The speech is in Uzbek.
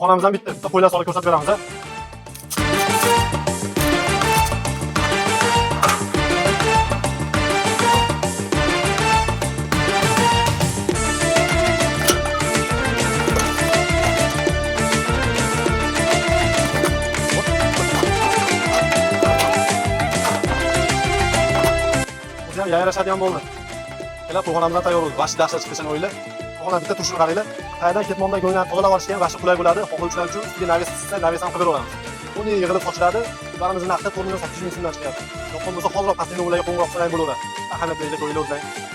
xonamizdan bitta qo'ylar solib ko'rsatib beramiz. Biz ham yayrashadigan bo'ldi. Kelib to'g'onamizdan tayyor bo'ldi. Vashti dashta chiqishini o'yla. To'g'onam bitta turishini qaranglar. Qayerdan ketmondan ko'ngildan tozalab olishga ham vashti qulay bo'ladi. Xohlovchilar uchun sizga navis sizsa, navis ham qilib beramiz. Uni yig'ilib sochiladi. Ularimizni narxi 4 million 800 ming so'mdan chiqyapti. Yo'q bo'lmasa hozir pastdagi ularga qo'ng'iroq qiling bo'laveradi. Ahamiyat berib o'ylayotgan.